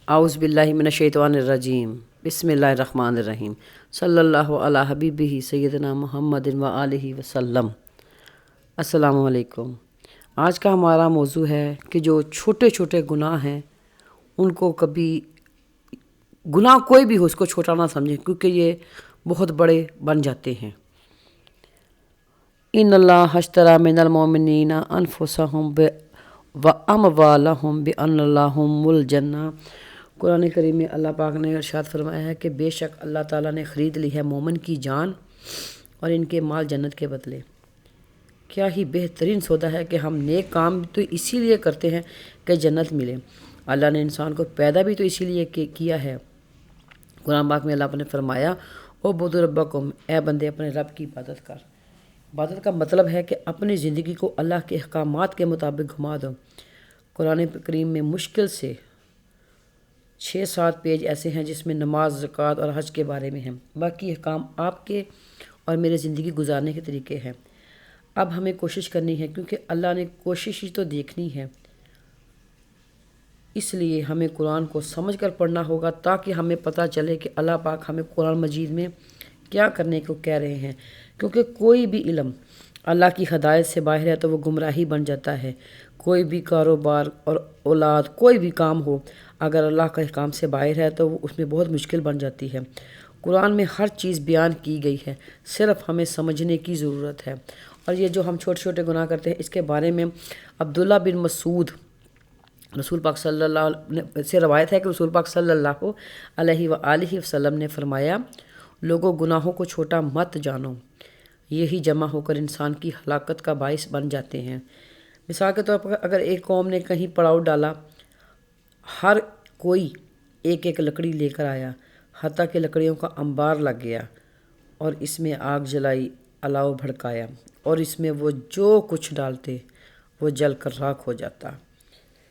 اعوذ باللہ من الشیطان الرجیم بسم اللہ الرحمن الرحیم صلی اللہ علی حبیبہ سیدنا محمد و آلہ وسلم۔ السلام علیکم۔ آج کا ہمارا موضوع ہے کہ جو چھوٹے چھوٹے گناہ ہیں ان کو کبھی گناہ کوئی بھی ہو اس کو چھوٹا نہ سمجھیں، کیونکہ یہ بہت بڑے بن جاتے ہیں۔ ان اللہ اشتری من المؤمنین انفسهم واموالهم بان لهم الجنہ۔ قرآن کریم میں اللہ پاک نے ارشاد فرمایا ہے کہ بے شک اللہ تعالیٰ نے خرید لی ہے مومن کی جان اور ان کے مال جنت کے بدلے۔ کیا ہی بہترین سودا ہے کہ ہم نیک کام تو اسی لیے کرتے ہیں کہ جنت ملے۔ اللہ نے انسان کو پیدا بھی تو اسی لیے کیا ہے۔ قرآن پاک میں اللہ نے فرمایا اعبدوا ربکم، اے بندے اپنے رب کی عبادت کر۔ عبادت کا مطلب ہے کہ اپنی زندگی کو اللہ کے احکامات کے مطابق گھما دو۔ قرآن کریم میں مشکل سے 6-7 پیج ایسے ہیں جس میں نماز، زکوٰۃ اور حج کے بارے میں ہیں۔ باقی احکام آپ کے اور میرے زندگی گزارنے کے طریقے ہیں۔ اب ہمیں کوشش کرنی ہے، کیونکہ اللہ نے کوشش ہی تو دیکھنی ہے، اس لیے ہمیں قرآن کو سمجھ کر پڑھنا ہوگا تاکہ ہمیں پتہ چلے کہ اللہ پاک ہمیں قرآن مجید میں کیا کرنے کو کہہ رہے ہیں۔ کیونکہ کوئی بھی علم اللہ کی ہدایت سے باہر ہے تو وہ گمراہی بن جاتا ہے۔ کوئی بھی کاروبار اور اولاد، کوئی بھی کام ہو، اگر اللہ کے احکام سے باہر ہے تو وہ اس میں بہت مشکل بن جاتی ہے۔ قرآن میں ہر چیز بیان کی گئی ہے، صرف ہمیں سمجھنے کی ضرورت ہے۔ اور یہ جو ہم چھوٹے چھوٹے گناہ کرتے ہیں، اس کے بارے میں عبداللہ بن مسعود رسول پاک صلی اللہ علیہ سے روایت ہے کہ رسول پاک صلی اللہ علیہ وآلہ وسلم نے فرمایا، لوگوں گناہوں کو چھوٹا مت جانو، یہی جمع ہو کر انسان کی ہلاکت کا باعث بن جاتے ہیں۔ مثال کے طور پر اگر ایک قوم نے کہیں پڑاؤ ڈالا، ہر کوئی ایک ایک لکڑی لے کر آیا، حتیٰ کہ لکڑیوں کا انبار لگ گیا اور اس میں آگ جلائی، الاؤ بھڑکایا اور اس میں وہ جو کچھ ڈالتے وہ جل کر راکھ ہو جاتا۔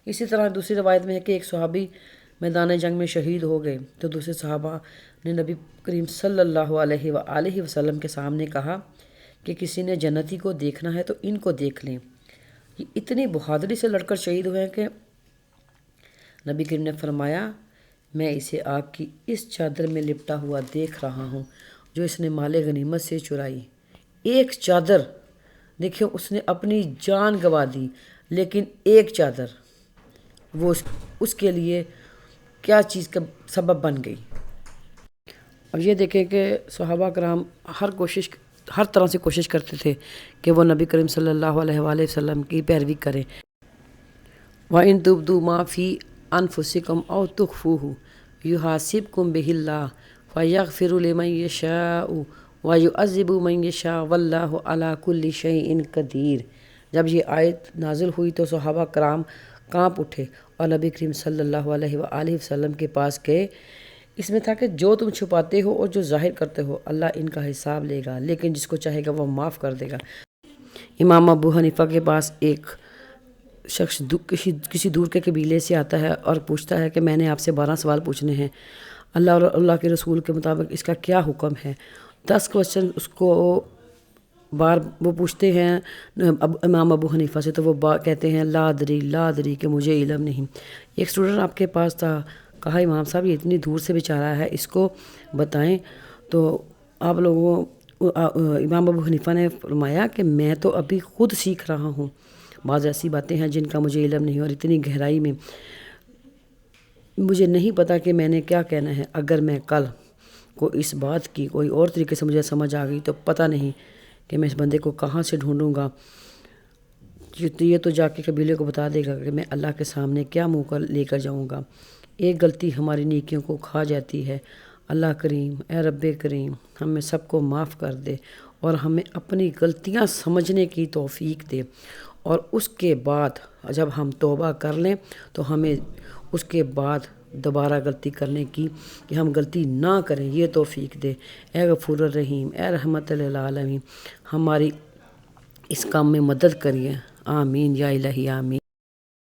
اسی طرح دوسری روایت میں ہے کہ ایک صحابی میدان جنگ میں شہید ہو گئے تو دوسرے صحابہ نے نبی کریم صلی اللہ علیہ وآلہ وسلم کے سامنے کہا کہ کسی نے جنتی کو دیکھنا ہے تو ان کو دیکھ لیں۔ یہ اتنی بہادری سے لڑ کر شہید ہوئے ہیں کہ نبی کریم نے فرمایا، میں اسے آگ کی اس چادر میں لپٹا ہوا دیکھ رہا ہوں جو اس نے مال غنیمت سے چرائی۔ ایک چادر، دیکھیں اس نے اپنی جان گنوا دی، لیکن ایک چادر وہ اس کے لیے کیا چیز کا سبب بن گئی۔ اور یہ دیکھیں کہ صحابہ کرام ہر طرح سے کوشش کرتے تھے کہ وہ نبی کریم صلی اللہ علیہ وآلہ وسلم کی پیروی کریں۔ وَإِن تُبْدُوا مَا فِي أَنفُسِكُمْ أَوْ تُخْفُوهُ يُحَاسِبْكُم بِهِ اللَّهُ فَيَغْفِرُ لِمَن يَشَاءُ وَيُعَذِّبُ مَن يَشَاءُ وَاللَّهُ عَلَى كُلِّ شَيْءٍ قَدِيرٌ۔ جب یہ آیت نازل ہوئی تو صحابہ کرام کانپ اٹھے اور نبی کریم صلی اللہ علیہ وآلہ وسلم کے پاس گئے۔ اس میں تھا کہ جو تم چھپاتے ہو اور جو ظاہر کرتے ہو اللہ ان کا حساب لے گا، لیکن جس کو چاہے گا وہ معاف کر دے گا۔ امام ابو حنیفہ کے پاس ایک شخص کسی دور کے قبیلے سے آتا ہے اور پوچھتا ہے کہ میں نے آپ سے 12 سوال پوچھنے ہیں، اللہ اور اللہ کے رسول کے مطابق اس کا کیا حکم ہے۔ 10 کوسچن اس کو وہ پوچھتے ہیں امام ابو حنیفہ سے، تو وہ کہتے ہیں لا ادری کہ مجھے علم نہیں۔ ایک اسٹوڈنٹ آپ کے پاس تھا، کہا امام صاحب یہ اتنی دور سے بیچارہ ہے، اس کو بتائیں۔ تو امام ابو حنیفہ نے فرمایا کہ میں تو ابھی خود سیکھ رہا ہوں، بعض ایسی باتیں ہیں جن کا مجھے علم نہیں اور اتنی گہرائی میں مجھے نہیں پتا کہ میں نے کیا کہنا ہے۔ اگر میں کل کو اس بات کی کوئی اور طریقے سے مجھے سمجھ آ گئی تو پتہ نہیں کہ میں اس بندے کو کہاں سے ڈھونڈوں گا۔ یہ تو جا کے قبیلے کو بتا دے گا کہ میں اللہ کے سامنے کیا منہ لے کر جاؤں گا۔ ایک غلطی ہماری نیکیوں کو کھا جاتی ہے۔ اللہ کریم، اے رب کریم، ہمیں سب کو معاف کر دے اور ہمیں اپنی غلطیاں سمجھنے کی توفیق دے، اور اس کے بعد جب ہم توبہ کر لیں تو ہمیں اس کے بعد دوبارہ غلطی کرنے کی کہ ہم غلطی نہ کریں یہ توفیق دے۔ اے غفور الرحیم، اے رحمت للعالمین، ہماری اس کام میں مدد کریے، آمین یا الہی آمین۔